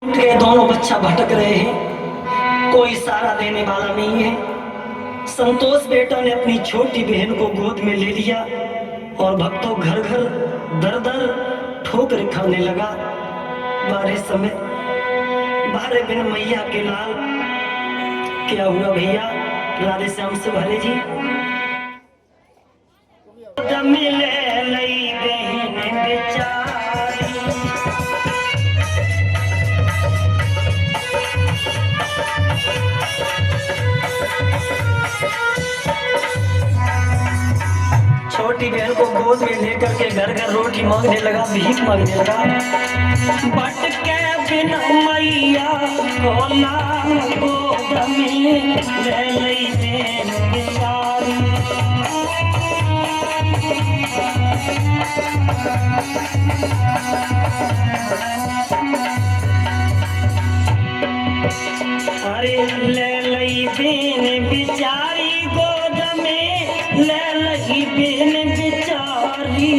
उठ गए, दोनों बच्चा भटक रहे हैं, कोई सहारा देने वाला नहीं है। संतोष बेटा ने अपनी छोटी बहन को गोद में ले लिया और भक्तों घर घर दर दर ठोकर खाने लगा। बारह समय बारह बिन मैया के लाल, क्या हुआ भैया? राधे श्याम से भले जी मिले लई बहन बेचारी, छोटी बहन को गोद में लेकर के घर घर रोटी मांगने लगा, भीख मांगने लगा। बट के बिन मैया को लाल गोद में ले लई बहन बेचारी। अरे ले लई बहन बेचारी गोद में, ले लई बहन बेचारी।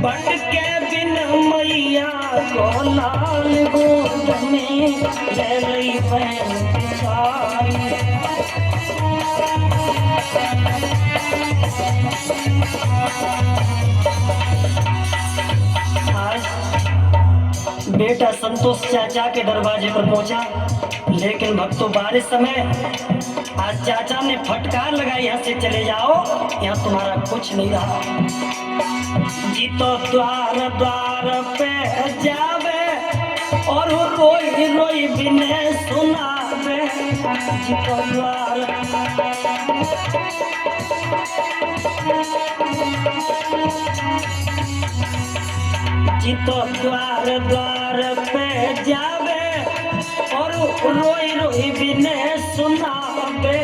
बट के बिन मैया को लाल गोद में ले लई बहन बेचारी। बेटा संतोष चाचा के दरवाजे पर पहुंचा, लेकिन भक्तों बारिश समय आज चाचा ने फटकार लगाई, यहाँ से चले जाओ, यहाँ तुम्हारा कुछ नहीं रहा। जी तो द्वार द्वार पे जावे और रोई रोई बिने सुनावे। जी तो द्वार जितो द्वार द्वार पे जावे और रोई रोई बिने सुनावे।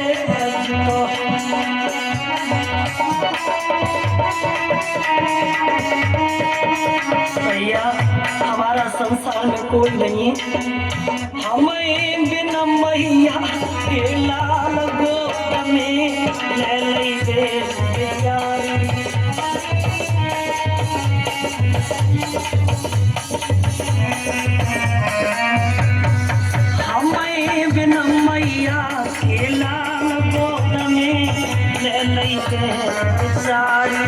भैया हमारा संसार में कोई नहीं, हमें बिना मैया के लाल गोद में ले लई बेचारी। हमें बिन मैया के लाल गोद में ले लई बेचारी।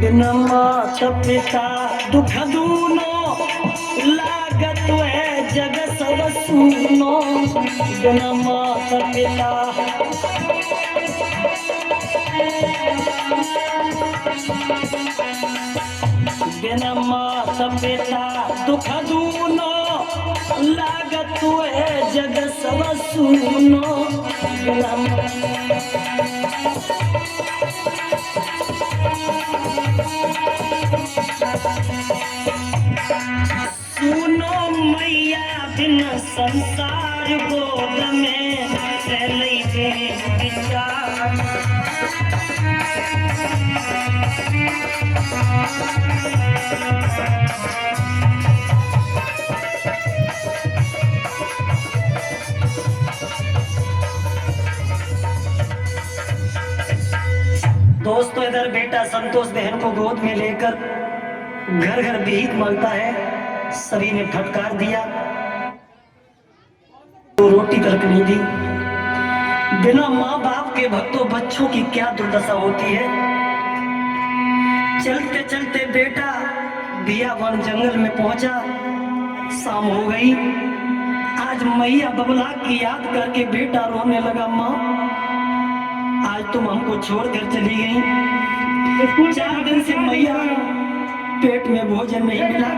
बिन मात पिता दुख दूनो, लागत है जग सब सुनो। बिन मात पिता बिन मात पिता दुख दूनो, लागत है जग सब सुनो। सुनो मैया बिन संसार गोद में ले लई बेचारी। दोस्तों इधर बेटा संतोष बहन को गोद में लेकर घर घर भीख मांगता है। सभी ने फटकार दिया, तो रोटी तक नहीं दी। बिना माँ बाप के भक्तों बच्चों की क्या दुर्दशा होती है। चलते चलते बेटा बियावन जंगल में पहुंचा, शाम हो गई। आज मैया बबला की याद करके बेटा रोने लगा, माँ आज तुम हमको छोड़कर चली गई। 4 दिन से मैया पेट में भोजन नहीं मिला।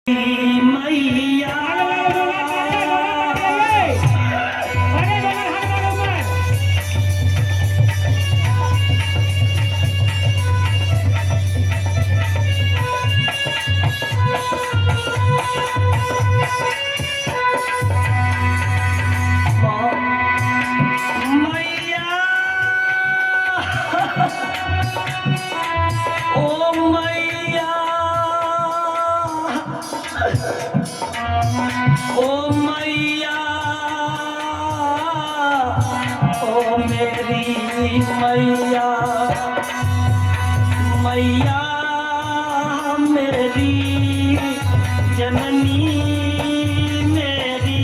मैया मैया मैया मेरी जननी मेरी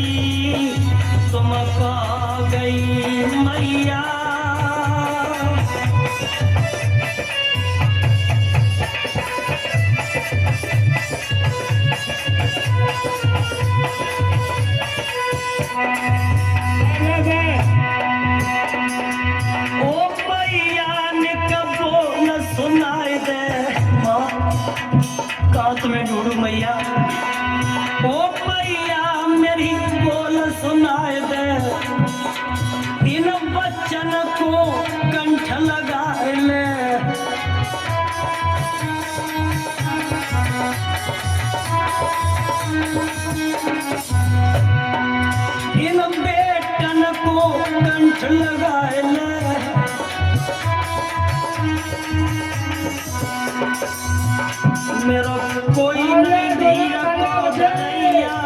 तुम कहाँ गई मैया। ओ मैया ने कबो न सुनाए दे माँ कहाँ तुम्हें ढूंढू मैया। ओ मैया मेरी बोल सुनाए दे इन बच्चन को कंठ लगाए ले। इन बेटन को कंठ लगाए ले। मेरा कोई नहीं दिया को दैया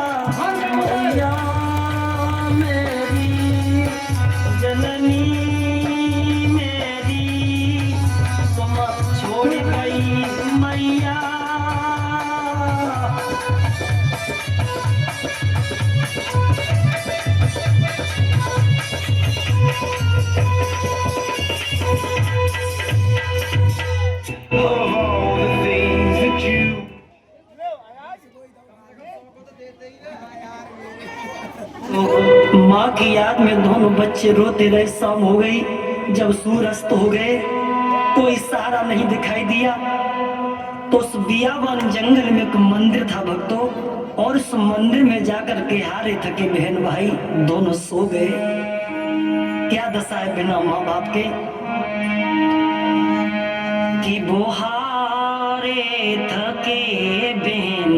मैया मेरी जननी मेरी तुम छोड़ गई मैया। माँ की याद में दोनों बच्चे रोते रहे। शाम हो गई, जब सूरज अस्त हो गए, कोई सहारा नहीं दिखाई दिया। तो उस बियाबान जंगल में एक मंदिर था भक्तों, और उस मंदिर में जाकर के हारे थके बहन भाई दोनों सो गए। क्या दशा है बिना माँ बाप के कि वो हारे थके बहन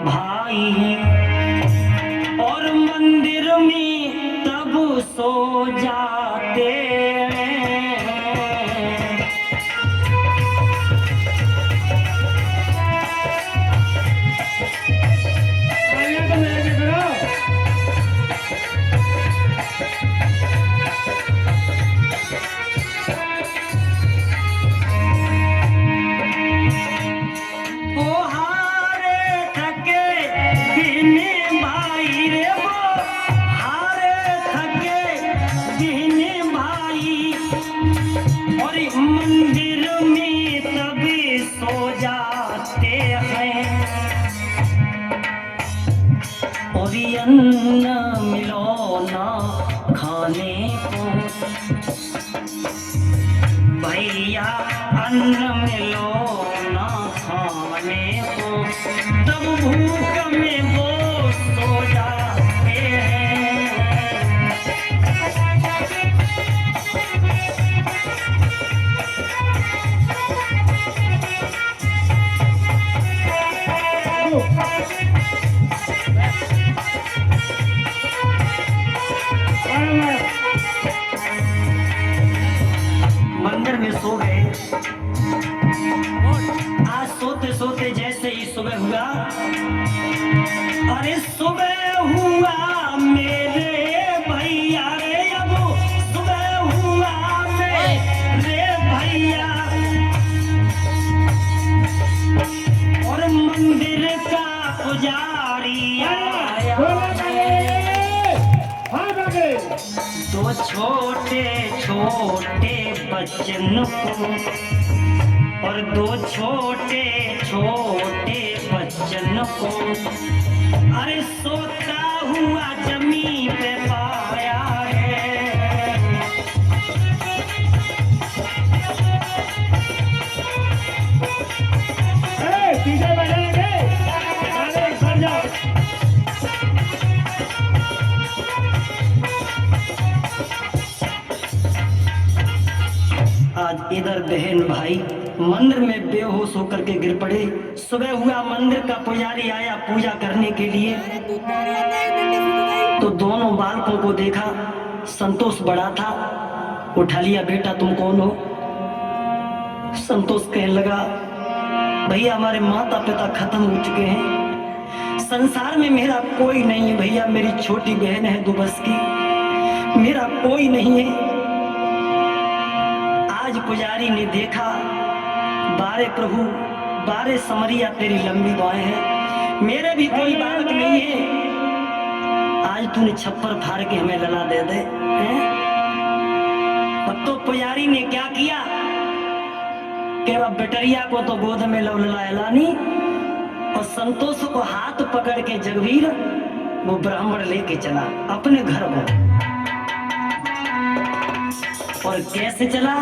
भाई और मंदिर में तब सो जाते हैं। वो हारे थके बिने भाई रे, वो हारे थके बिने भाई और मंदिर में तभी सो जाते हैं। और अन्न मिलो ना खाने को भैया, अन्न मिलो ना खाने को, तब भूख में वो सो जाते हैं। मंदिर में सो गए। आज सोते सोते जैसे ही सुबह हुआ, अरे सुबह हुआ मेरे भैया रे, अब सुबह हुआ मेरे भैया और मंदिर का पुजारी आया। दो छोटे छोटे बच्चन को और दो छोटे छोटे बच्चन को अरे सोता हुआ जमीन पे पाया है। पीछे बैठेंगे, घर जाओ। आज इधर बहन भाई मंदिर में बेहोश होकर के गिर पड़े। सुबह हुआ, मंदिर का पुजारी आया पूजा करने के लिए, तो दोनों बालकों को देखा। संतोष बड़ा था, उठा लिया, बेटा तुम कौन हो? संतोष कहने लगा, भैया हमारे माता पिता खत्म हो चुके हैं, संसार में मेरा कोई नहीं है भैया, मेरी छोटी बहन है 2 वर्ष की, मेरा कोई नहीं है। पुजारी ने देखा, बारे प्रभु बारे समरिया तेरी लंबी दुआएं हैं, मेरे भी कोई बालक नहीं है, आज तूने छप्पर फाड़ के हमें लला दे दे। अब तो पुजारी ने क्या किया कि अब बेटरिया को तो गोद में लौलाया नहीं, और संतोष को हाथ पकड़ के जगवीर वो ब्राह्मण लेके चला अपने घर को। और कैसे चला?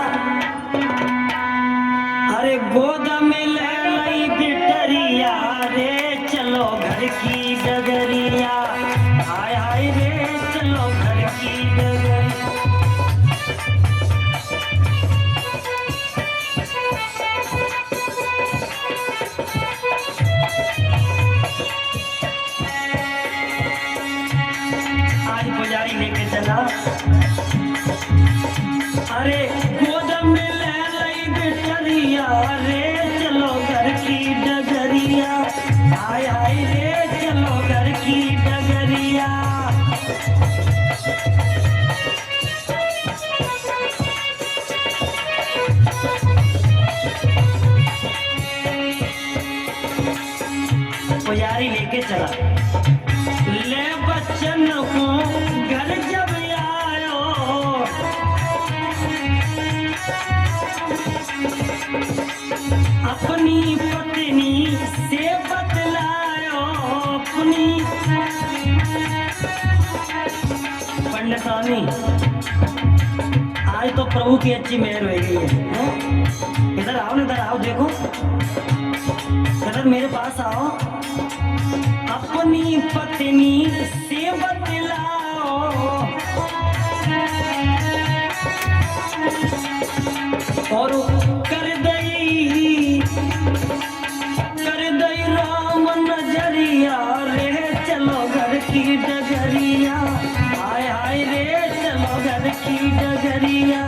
अरे गोद में ले ली बिटरिया रे, चलो घर की डगरिया, हाय हाय रे चलो घर की डगरिया। आज पुजारी लेके चला, अरे गोद में ले ली बिटरिया रे, चलो घर की डगरिया, हाय हाय रे चलो घर की डगरिया। पुजारी लेके चला, ले बच्चन को घर जब आयो, अपनी पत्नी से बतलायो, अपनी पंडित स्वामी आज तो प्रभु की अच्छी मेहर हो गई है। इधर आओ ना, इधर आओ, देखो इधर मेरे पास आओ। अपनी पत्नी से बतलाओ, और कर दई राम नजरिया रे, चलो घर की डगरिया, हाय हाय रे चलो घर की डगरिया।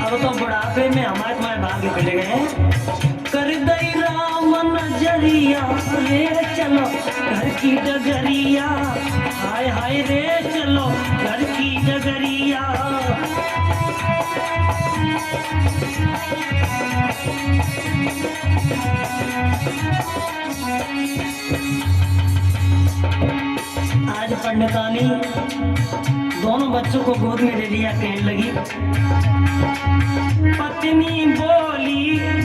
अब तो बुढ़ापे में हमारे तुम्हारे भाग्य खुले गए। कर दई राम नजरिया रे, चलो घर की डगरिया, हाय हाय रे चलो घर की डगरिया। आज पंडितानी दोनों बच्चों को गोद में ले लिया, कहने लगी, पत्नी बोली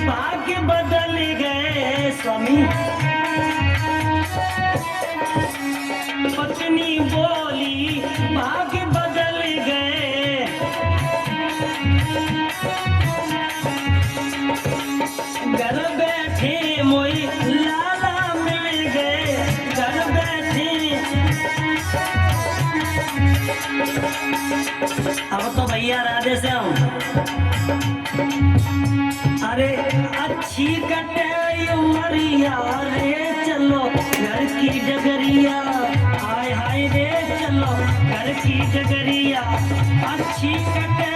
भाग्य बदल गए स्वामी, पत्नी बोली भाग्य बदल गए, घर बैठे मोई लाला मिल गए, घर बैठे। अब तो भैया राधे से हम, अरे अच्छी कटे उमरिया रे, चलो घर की डगरिया, हाय हाय रे चलो घर की डगरिया। अच्छी कटे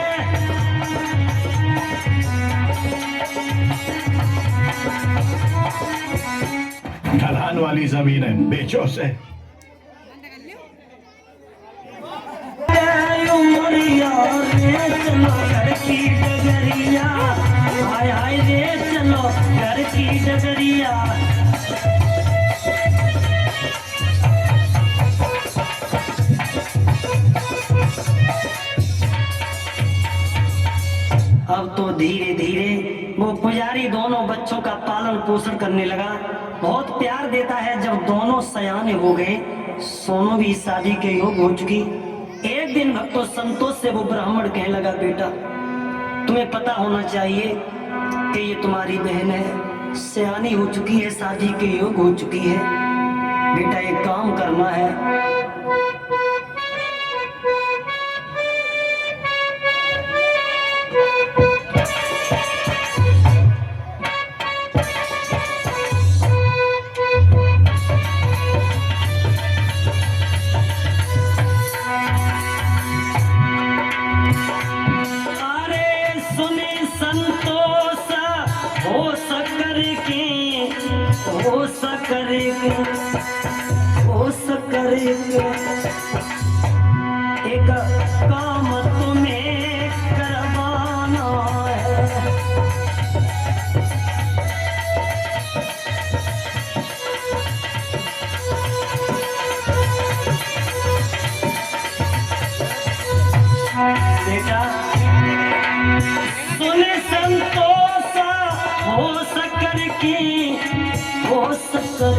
ढलान वाली जमीन है, बेचो से। उमरिया रे चलो घर की डगरिया, हाय हाय रे चलो घर की डगरिया। अब तो धीरे धीरे वो पुजारी दोनों बच्चों का पालन पोषण करने लगा, बहुत प्यार देता है। जब दोनों सयाने हो गए, सोनों भी शादी के योग हो चुकी। एक दिन भक्तों संतोष से वो ब्राह्मण कहने लगा, बेटा तुम्हें पता होना चाहिए कि ये तुम्हारी बहन है, सयानी हो चुकी है, शादी के योग हो चुकी है, बेटा एक काम करना है। के होश करे के एक काम तुम्हें करवाना है। बेटा सुने संतोषा हो सकर की हो सकर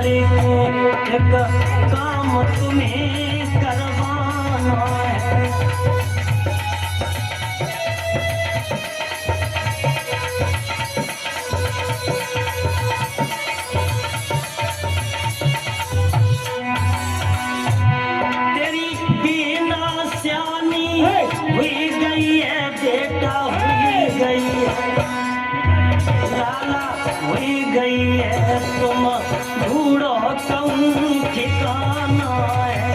एक काम तुम्हें करवाना है। तेरी बिना श्यानी हुई गई है बेटा हुई गई है लाला हुई गई है तुम ढूंढो कौन ठिकाना है।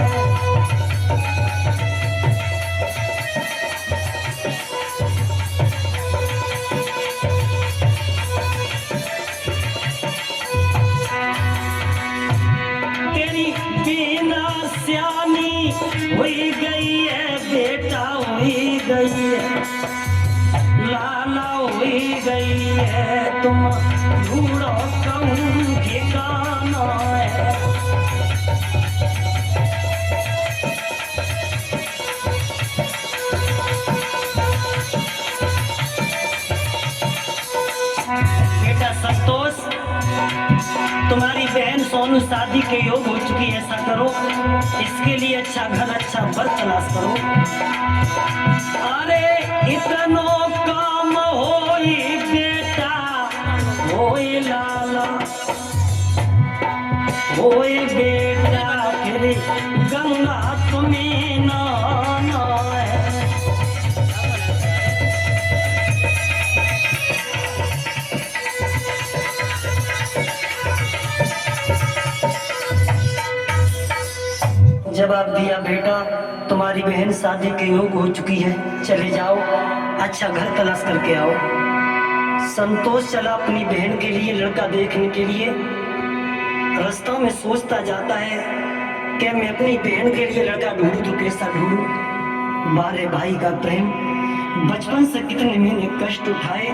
तेरी बिना श्यानी हुई गई है बेटा हुई गई है लाला हुई गई है तुम ढूंढो कौन ठिकाना है। बेटा संतोष तुम्हारी बहन सोनू शादी के योग हो चुकी है। ऐसा करो इसके लिए अच्छा घर अच्छा वर तलाश करो। अरे इतनो काम होई बेटा होए लाला होए बेटा फिर गंगा तुम्हें नहाना है। जवाब दिया बेटा तुम्हारी बहन शादी के योग हो चुकी है। चले जाओ अच्छा घर तलाश करके आओ। संतोष चला अपनी बहन के लिए लड़का देखने के लिए। रास्ता में सोचता जाता है कि मैं अपनी बहन के लिए लड़का ढूंढूं तो कैसा ढूंढूं। बारे भाई का प्रेम बचपन से कितने मैंने कष्ट उठाए।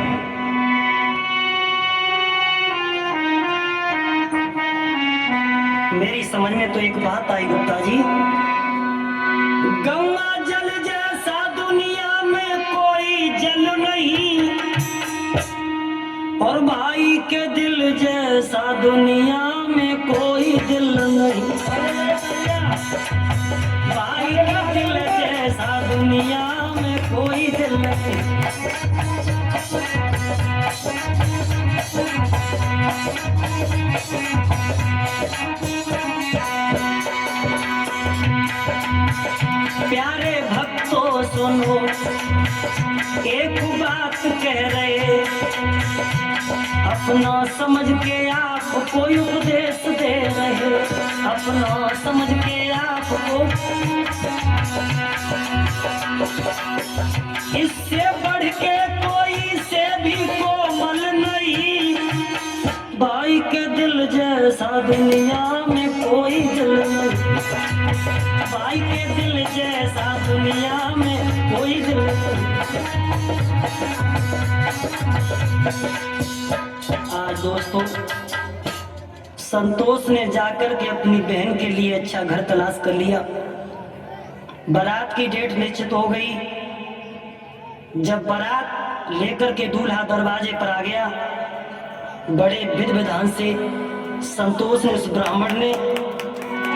मेरी समझ में तो एक बात आई गुप्ता जी, गंगा जल जैसा दुनिया में कोई जल नहीं और भाई के दिल जैसा दुनिया में कोई दिल नहीं। भाई के दिल जैसा दुनिया में कोई दिल नहीं। प्यारे भक्तों सुनो एक बात कह रहे, अपना समझ के आपको उपदेश दे रहे, अपना समझ के आपको। इससे बढ़ के कोई से भी कोमल नहीं, भाई के दिल जैसा दुनिया में कोई दिल नहीं। भाई के दिल जैसा दुनिया में कोई दिल नहीं। आज दोस्तों संतोष ने जाकर के अपनी बहन के लिए अच्छा घर तलाश कर लिया। बारात की डेट निश्चित हो गई। जब बारात लेकर के दूल्हा दरवाजे पर आ गया, बड़े विधि विधान से संतोष ने उस ब्राह्मण ने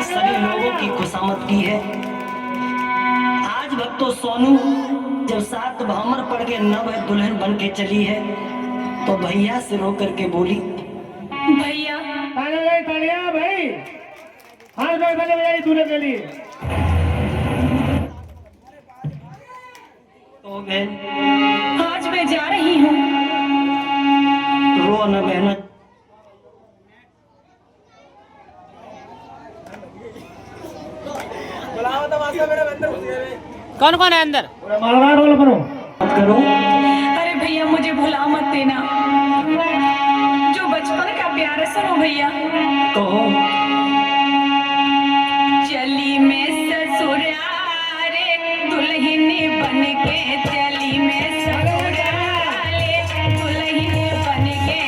सभी लोगों की खुशामद की है। आज भक्तों सोनू जब 7 भामर पड़ के नव दुल्हन बन के चली है तो भैया से रो करके बोली, भैया भाई हाँ भाई दूल्हे के लिए तो बहन आज मैं जा रही हूँ। रो न बहन। कौन कौन है अंदर? मत करो। अरे भैया मुझे भुला मत देना। जो बचपन का प्यार सुनो भैया। कहो। चली मैं ससुरारे दुल्हन बन के, चली मैं ससुराले दुल्हन बन के।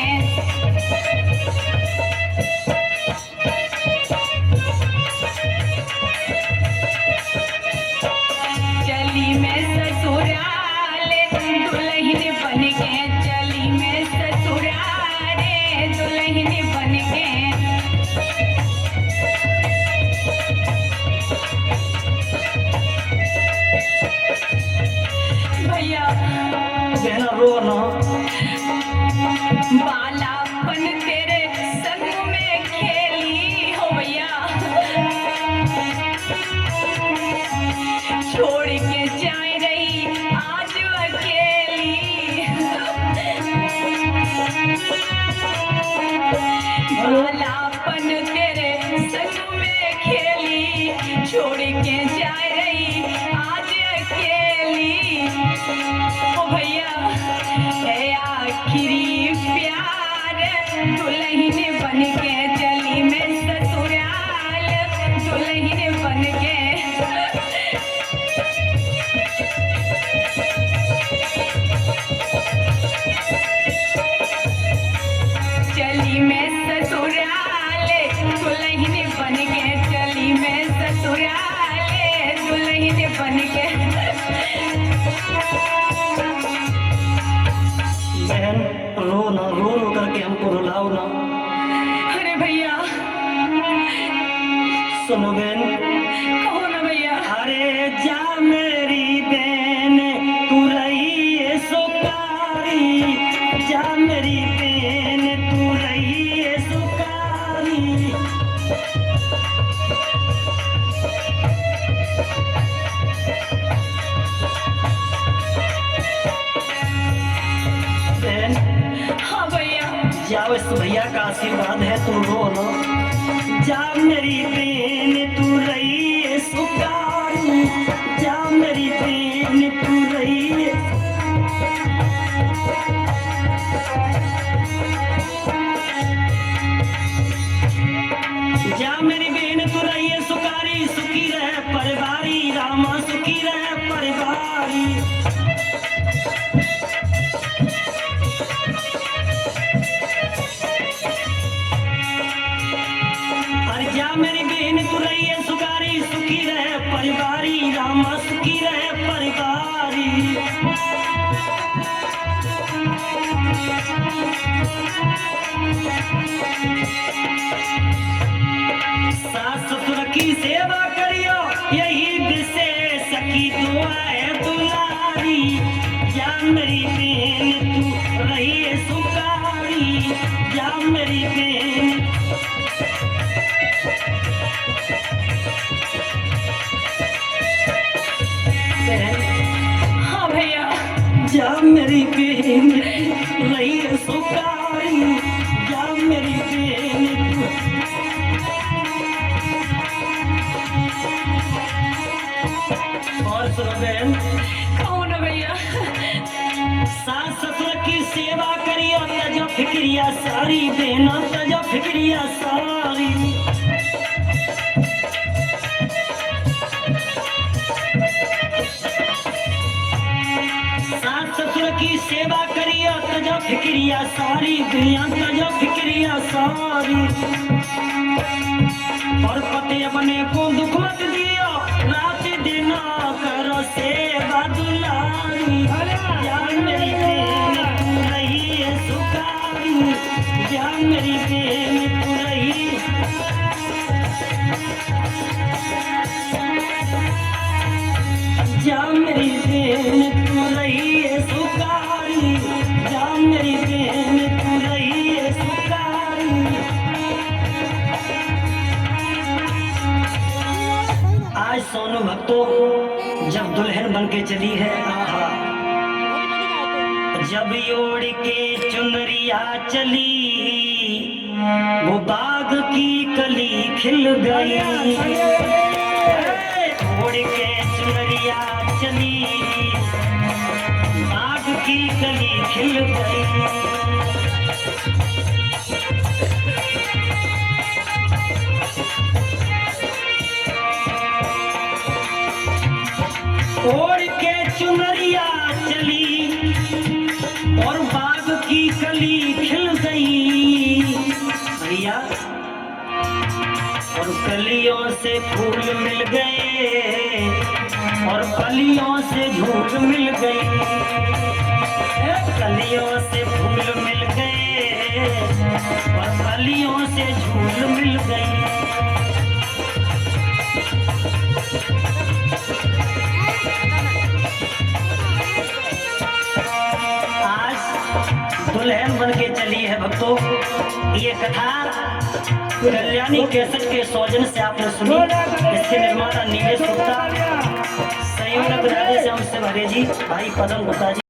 चली मैं ससुराले दुल्हन बन के, चली मैं ससुराले दुल्हन बन के। भैया बहना रो ना। बालापन तेरे संग में खेली हो भैया, छोड़ के जाए रही आज अकेली। बालापन तेरे संग में खेली, छोड़ के जाए रही आज अकेली। ओ भैया है आखिरी प्यार दुल्हन बन के, चली मैं ससुराल दुल्हन बन के। चली मैं ससुराल दुल्हन बन के, चली मैं ससुराल दुल्हन बन के। बहन रो ना, रो रो करके हमको रुलाओ ना। अरे भैया सुनो बहन। कहो ना भैया। अरे जा मेरी बहन तू रही है सुकारी, जा मेरी बहन तू रही है सुकारी। बहन हाँ भैया। जाओ, इस भैया का आशीर्वाद है, तू रो ना। जा मेरी बहन तू रही है सुकारी, जा मेरी बहन तू रही है। जा मेरी बहन तू रही है सुकारी, सुखी रहे परिवारी रामा, सुखी रहे परिवारी। अरे जा मेरी बहन तू रही है सुकारी, सुखी रहे परिवारी रामा, सुखी रहे परिवारी। सास ससुर की सेवा करियो, यही विशेष की दुआ है दुलारी। जा मेरी बहन तू रही है सुकारी, जा मेरी बहन। हाँ भैया। जा मेरी बहन रही है सुकारी, जा मेरी बहन तू। और सुनो बहन। कहो ना भैया। सास ससुर की सेवा करियो, तजो फिक्रिया सारी बहना, तजो फिक्रिया सारी। सास ससुर की सेवा करियो, तजो फिक्रिया सारी दुनिया, तजो फिक्रिया सारी। और पति अपने को दुख मत दियो, रात दिन करो सेवा दुलारी। जा मेरी बहन तू रही है सुकारी, जा मेरी बहन तू रही। जा मेरी बहन तू रही है सुकारी, जा मेरी बहन तू रही है सुकारी। आज सोनू भक्तों जब दुल्हन बन के चली है, आहा, जब ओढ़ के चुनरिया चली, वो बाग की कली खिल गई। ओढ़ के चुनरिया चली, बाग की कली खिल गई। चुनरिया चली और बाग की कली खिल गई भैया, और कलियों से फूल मिल गए और कलियों से झूल मिल गई, कलियों से फूल मिल गए और कलियों से झूल मिल गई। आज दुल्हन बन के चली है भक्तों। ये कथा कल्याणी कैसेट के सौजन्य से आपने सुनी। इसके निर्माता नीलेश गुप्ता, संयोजक राधेश्याम से भरे जी, भाई पदम गुप्ता जी।